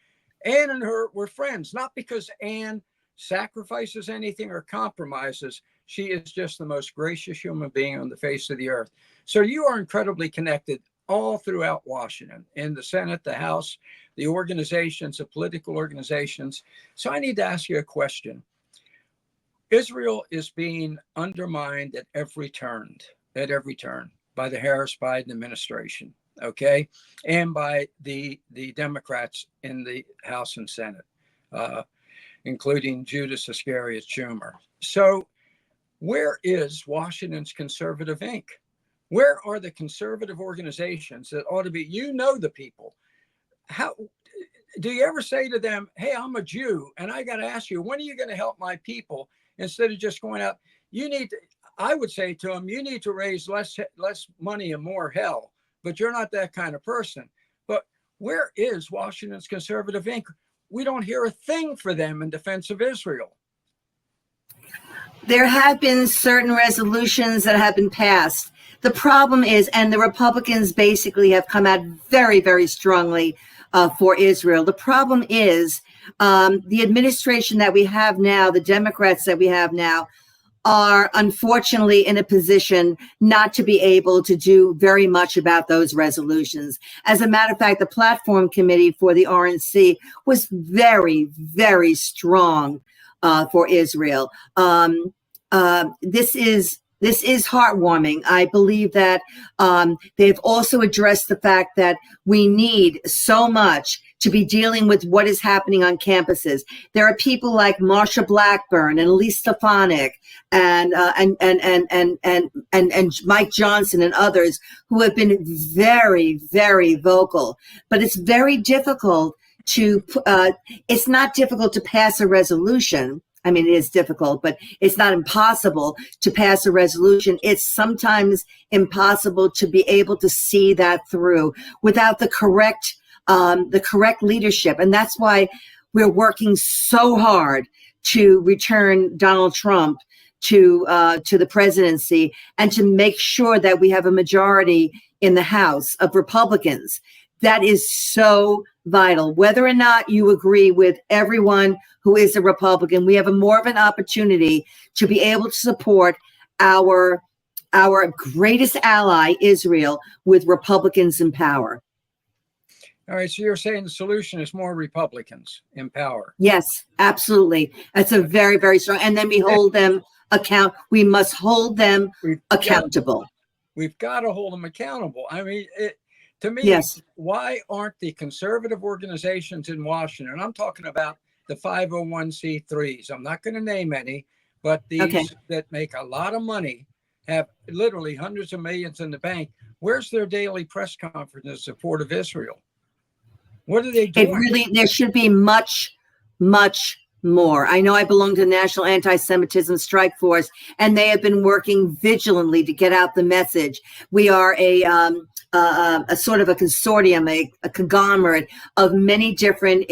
Ann and her were friends, not because Ann sacrifices anything or compromises. She is just the most gracious human being on the face of the earth. So you are incredibly connected all throughout Washington, in the Senate, the House, the organizations, the political organizations. So I need to ask you a question. Israel is being undermined at every turn by the Harris-Biden administration, okay, and by the Democrats in the House and Senate, including Judas Iscariot Schumer. So where is Washington's Conservative Inc.? Where are the conservative organizations that ought to be, the people? How do you ever say to them, hey, I'm a Jew, and I got to ask you, when are you going to help my people? Instead of just going out, I would say to them, you need to raise less money and more hell, but you're not that kind of person. But where is Washington's Conservative Inc.? We don't hear a thing for them in defense of Israel. There have been certain resolutions that have been passed. The problem is, and the Republicans basically have come out very, very strongly for Israel. The problem is the administration that we have now, the Democrats that we have now, are unfortunately in a position not to be able to do very much about those resolutions. As a matter of fact, the platform committee for the RNC was very, very strong for Israel. This is heartwarming. I believe that they've also addressed the fact that we need so much to be dealing with what is happening on campuses. There are people like Marsha Blackburn and Lee Stefanik and Mike Johnson and others who have been very, very vocal. But it's very difficult to. It's not difficult to pass a resolution. I mean, it is difficult, but it's not impossible to pass a resolution. It's sometimes impossible to be able to see that through without the correct leadership. And that's why we're working so hard to return Donald Trump to the presidency and to make sure that we have a majority in the House of Republicans. That is so vital. Whether or not you agree with everyone who is a Republican, we have more of an opportunity to be able to support our greatest ally, Israel, with Republicans in power. All right, so you're saying the solution is more Republicans in power? Yes, absolutely. That's a very, very strong. And then we hold them account. We must hold them accountable. We've got to hold them accountable. I mean, to me, yes. Why aren't the conservative organizations in Washington? I'm talking about the 501c3s. I'm not going to name any, but these that make a lot of money, have literally hundreds of millions in the bank. Where's their daily press conference in support of Israel? What are they doing? There should be much, much more. I know I belong to the National Anti-Semitism Strike Force, and they have been working vigilantly to get out the message. We are a sort of a consortium, a conglomerate of many different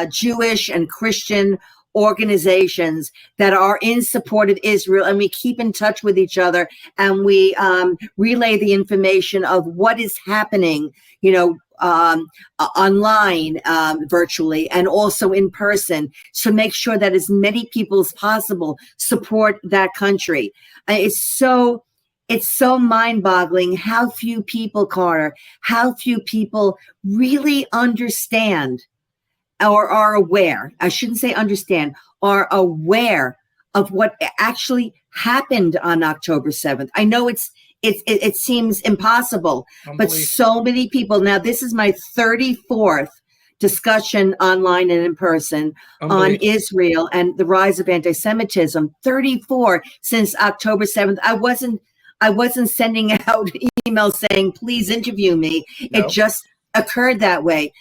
Jewish and Christian organizations that are in support of Israel, and we keep in touch with each other, and we relay the information of what is happening, online, virtually, and also in person, to make sure that as many people as possible support that country. It's so mind-boggling how few people, Carter, how few people really understand or are aware. I shouldn't say understand, are aware of what actually happened on October 7th. I know it seems impossible, but so many people. Now, this is my 34th discussion online and in person on Israel and the rise of anti-Semitism. 34 since October 7th. I wasn't sending out emails saying, please interview me. No. It just occurred that way.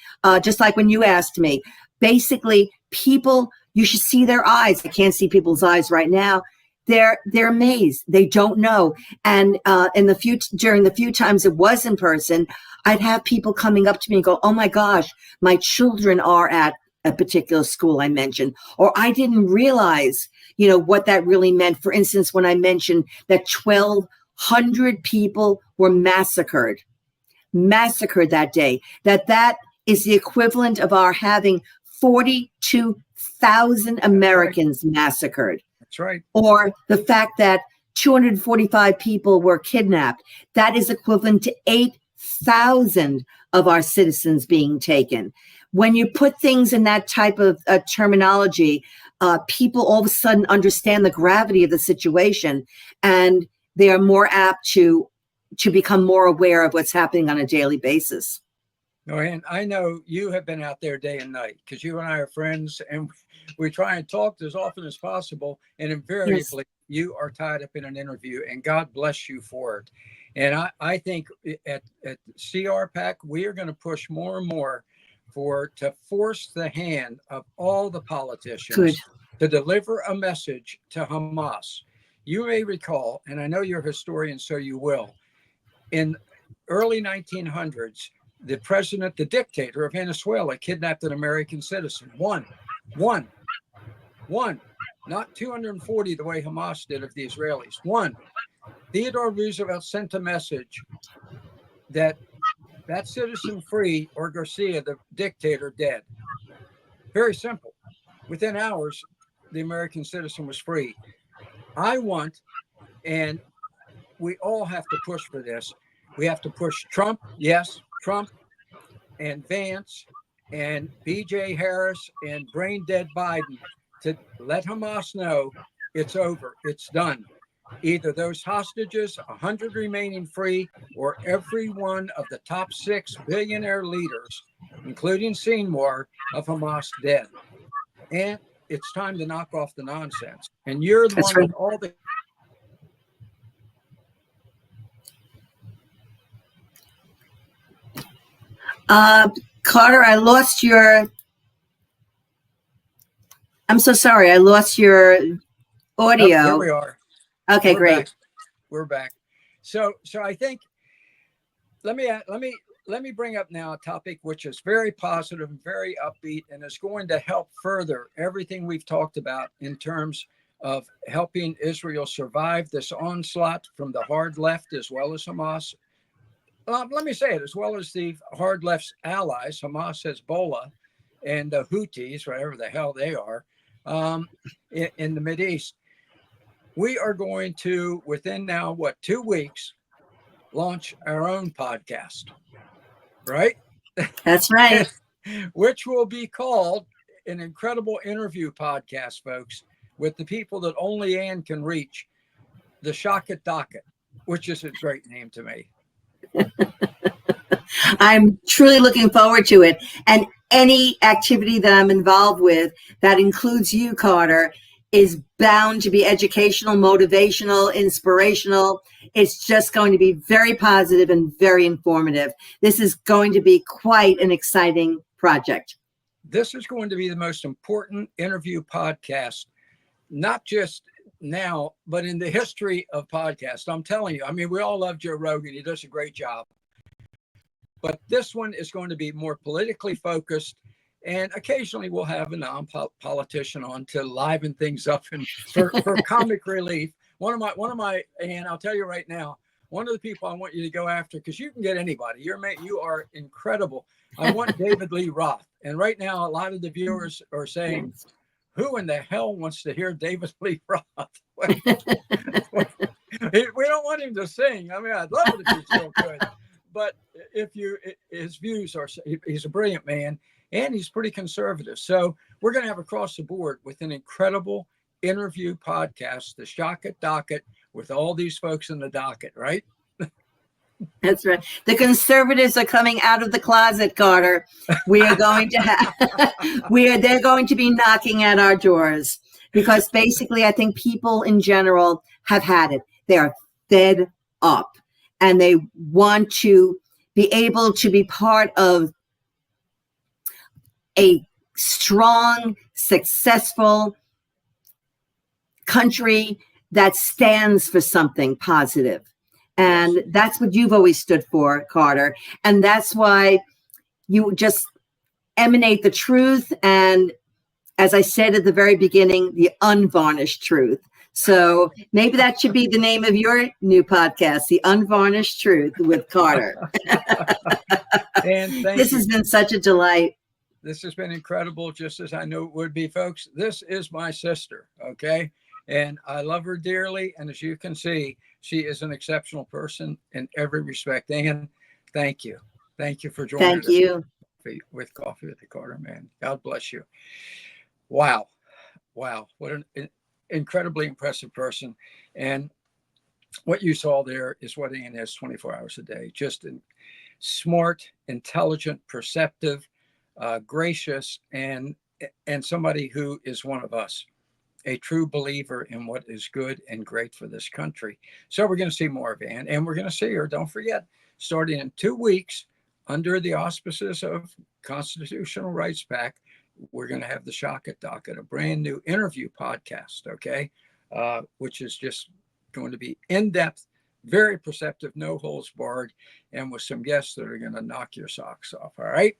Just like when you asked me, basically people, you should see their eyes. I can't see people's eyes right now. They're amazed. They don't know. And during the few times it was in person, I'd have people coming up to me and go, oh my gosh, my children are at a particular school I mentioned, or I didn't realize, what that really meant. For instance, when I mentioned that 1,200 people were massacred that day, that is the equivalent of our having 42,000 Americans massacred. That's right. Or the fact that 245 people were kidnapped. That is equivalent to 8,000 of our citizens being taken. When you put things in that type of terminology, people all of a sudden understand the gravity of the situation, and they are more apt to become more aware of what's happening on a daily basis. No, and I know you have been out there day and night, because you and I are friends, and we try and talk as often as possible. And invariably, you are tied up in an interview, and God bless you for it. And I think at CRPAC, we are going to push more and more to force the hand of all the politicians to deliver a message to Hamas. You may recall, and I know you're a historian, so you will, in early 1900s, the dictator of Venezuela kidnapped an American citizen. One, not 240 the way Hamas did of the Israelis. One. Theodore Roosevelt sent a message that citizen free, or Garcia, the dictator, dead. Very simple. Within hours, the American citizen was free. I want, and we all have to push for this. We have to push Trump, yes, Trump and Vance and BJ Harris and brain dead Biden to let Hamas know it's over, it's done. Either those hostages, 100 remaining free, or every one of the top 6 billionaire leaders, including Seymour, of Hamas dead. And it's time to knock off the nonsense. And you're the That's one right. with all the Carter, I lost your. I'm so sorry. I lost your audio. Oh, here we are. Okay, We're great. back. We're back. So I think let me bring up now a topic which is very positive and very upbeat, and is going to help further everything we've talked about in terms of helping Israel survive this onslaught from the hard left as well as Hamas. Let me say it, as well as the hard left's allies, Hamas, Hezbollah, and the Houthis, whatever the hell they are, in the Mideast. We are going to, within now, 2 weeks, launch our own podcast, right? That's right. Which will be called an incredible interview podcast, folks, with the people that only Ann can reach, the Schockett Docket, which is a great name to me. I'm truly looking forward to it. And any activity that I'm involved with that includes you, Carter, is bound to be educational, motivational, inspirational. It's just going to be very positive and very informative. This is going to be quite an exciting project. This is going to be the most important interview podcast, not just now, but in the history of podcasts. I'm telling you, I mean, we all love Joe Rogan. He does a great job. But this one is going to be more politically focused, and occasionally we'll have a non-politician on to liven things up and for comic relief. One of my, and I'll tell you right now, one of the people I want you to go after, because you can get anybody. You are incredible. I want David Lee Roth, and right now a lot of the viewers are saying, "Who in the hell wants to hear David Lee Roth?" We don't want him to sing. I mean, I'd love it if he still could. But his views are, he's a brilliant man, and he's pretty conservative. So we're going to have across the board with an incredible interview podcast, the Schockett Docket, with all these folks in the docket, right? That's right. The conservatives are coming out of the closet, Carter. We are going to have, they're going to be knocking at our doors, because basically I think people in general have had it. They are fed up. And they want to be able to be part of a strong, successful country that stands for something positive. And that's what you've always stood for, Carter. And that's why you just emanate the truth. And as I said at the very beginning, the unvarnished truth. So maybe that should be the name of your new podcast, The Unvarnished Truth with Carter. And this has been such a delight. This has been incredible, just as I knew it would be, folks. This is my sister, okay? And I love her dearly. And as you can see, she is an exceptional person in every respect. And thank you. Thank you for joining us. Thank you. With Coffee with the Carter, man. God bless you. Wow. What an incredibly impressive person. And what you saw there is what Ann has 24 hours a day. Just smart, intelligent, perceptive, gracious, and somebody who is one of us, a true believer in what is good and great for this country. So we're going to see more of Ann, and we're going to see her, don't forget, starting in 2 weeks under the auspices of Constitutional Rights PAC. We're going to have the Schockett Docket, a brand new interview podcast, okay, which is just going to be in-depth, very perceptive, no holds barred, and with some guests that are going to knock your socks off, all right?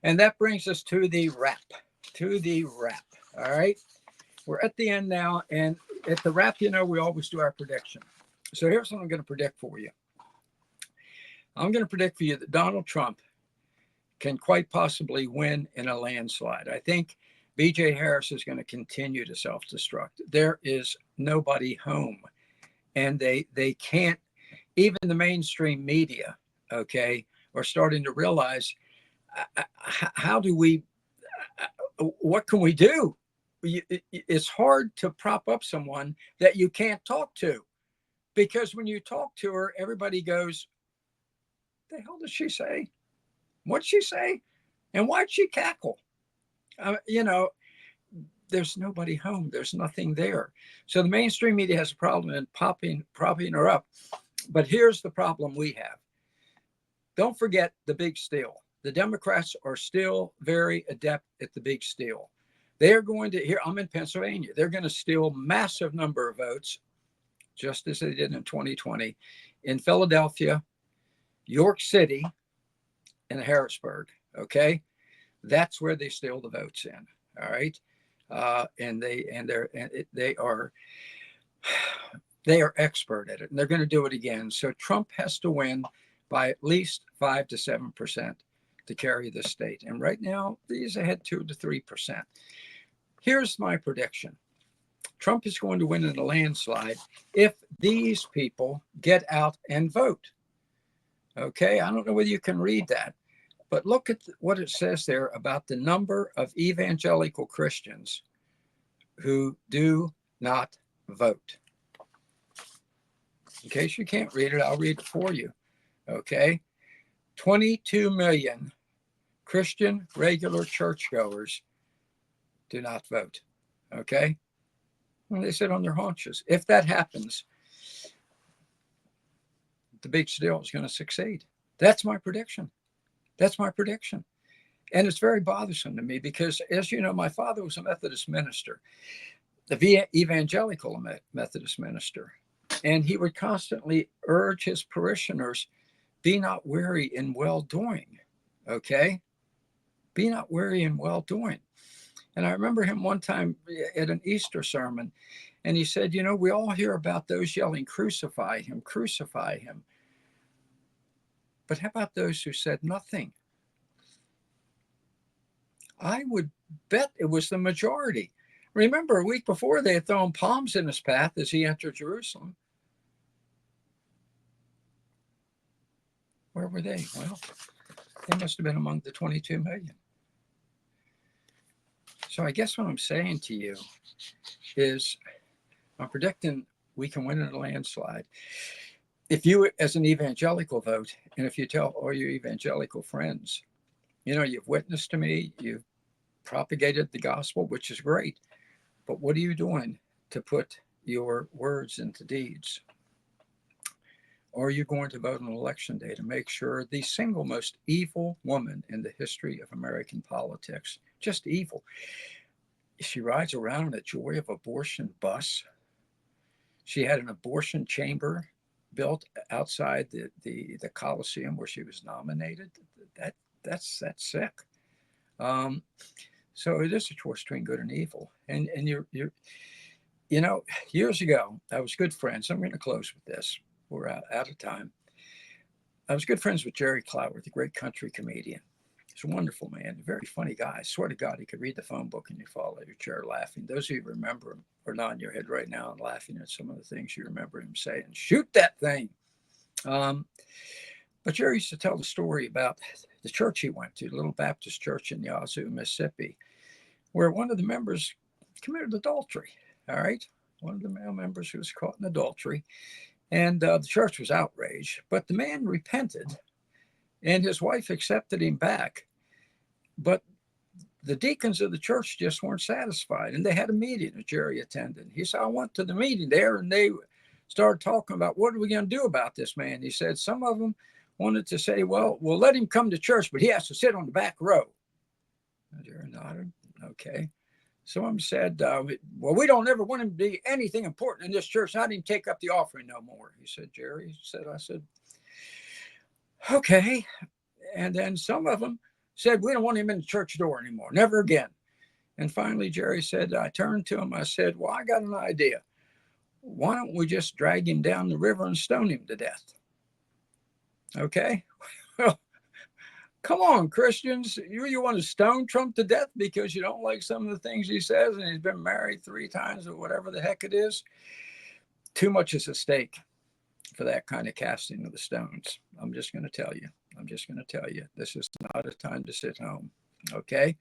And that brings us to the wrap, all right? We're at the end now, and at the wrap, we always do our prediction. So here's what I'm going to predict for you. I'm going to predict for you that Donald Trump can quite possibly win in a landslide. I think B.J. Harris is going to continue to self-destruct. There is nobody home, and they can't, even the mainstream media, okay, are starting to realize, what can we do? it's hard to prop up someone that you can't talk to, because when you talk to her, everybody goes, "The hell did she say? What'd she say? And why'd she cackle?" You know, there's nobody home. There's nothing there. So the mainstream media has a problem in propping her up. But here's the problem we have. Don't forget the big steal. The Democrats are still very adept at the big steal. They are going to, here, I'm in Pennsylvania, they're going to steal massive number of votes, just as they did in 2020, in Philadelphia, York City, and Harrisburg. Okay. That's where they steal the votes in. All right. They are expert at it, and they're going to do it again. So Trump has to win by at least 5 to 7% to carry the state. And right now, he's ahead 2 to 3%. Here's my prediction. Trump is going to win in a landslide if these people get out and vote. Okay, I don't know whether you can read that, but look at what it says there about the number of evangelical Christians who do not vote. In case you can't read it, I'll read it for you. Okay, 22 million Christian regular churchgoers do not vote. Okay, well, they sit on their haunches. If that happens, the big steal is going to succeed. That's my prediction. That's my prediction. And it's very bothersome to me because, as you know, my father was a Methodist minister, the evangelical Methodist minister. And he would constantly urge his parishioners, be not weary in well-doing. Okay? Be not weary in well-doing. And I remember him one time at an Easter sermon, and he said, you know, we all hear about those yelling, crucify him, crucify him. But how about those who said nothing? I would bet it was the majority. Remember, a week before, they had thrown palms in his path as he entered Jerusalem. Where were they? Well, they must have been among the 22 million. So I guess what I'm saying to you is I'm predicting we can win in a landslide. If you, as an evangelical, vote, and if you tell all your evangelical friends, you know, you've witnessed to me, you've propagated the gospel, which is great, but what are you doing to put your words into deeds? Or are you going to vote on election day to make sure the single most evil woman in the history of American politics, just evil, she rides around in a Joy of Abortion bus. She had an abortion chamber built outside the Coliseum where she was nominated. That's sick. So it is a choice between good and evil. And you're you know, years ago, I was good friends. I'm going to close with this. We're out of time. I was good friends with Jerry Clower, the great country comedian. He's a wonderful man, a very funny guy. I swear to God, he could read the phone book and you fall out of your chair laughing. Those of you who remember him are nodding your head right now and laughing at some of the things you remember him saying. Shoot that thing. But Jerry used to tell the story about the church he went to, the little Baptist church in Yazoo, Mississippi, where one of the members committed adultery. All right. One of the male members who was caught in adultery. And the church was outraged, but the man repented and his wife accepted him back. But the deacons of the church just weren't satisfied. And they had a meeting that Jerry attended. He said, I went to the meeting there and they started talking about what are we going to do about this man? He said, some of them wanted to say, well, we'll let him come to church, but he has to sit on the back row. And Jerry nodded. Okay. Some of them said, well, we don't ever want him to be anything important in this church. Not even take up the offering no more. He said, Jerry said, I said, okay. And then some of them said, we don't want him in the church door anymore. Never again. And finally, Jerry said, I turned to him. I said, well, I got an idea. Why don't we just drag him down the river and stone him to death? Okay. Well, come on, Christians. You want to stone Trump to death because you don't like some of the things he says and he's been married 3 times or whatever the heck it is? Too much is at stake for that kind of casting of the stones. I'm just going to tell you. This is not a time to sit home. Okay?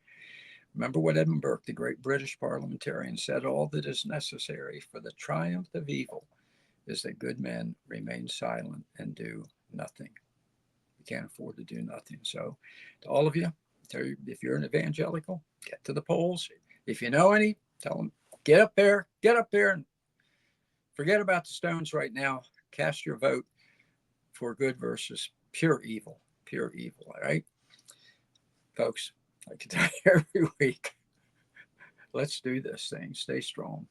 Remember what Edmund Burke, the great British parliamentarian, said: all that is necessary for the triumph of evil is that good men remain silent and do nothing. We can't afford to do nothing. So to all of you, if you're an evangelical, get to the polls. If you know any, tell them, get up there and forget about the Stones right now. Cast your vote for good versus pure evil, all right? Folks, I can tell you every week, let's do this thing. Stay strong.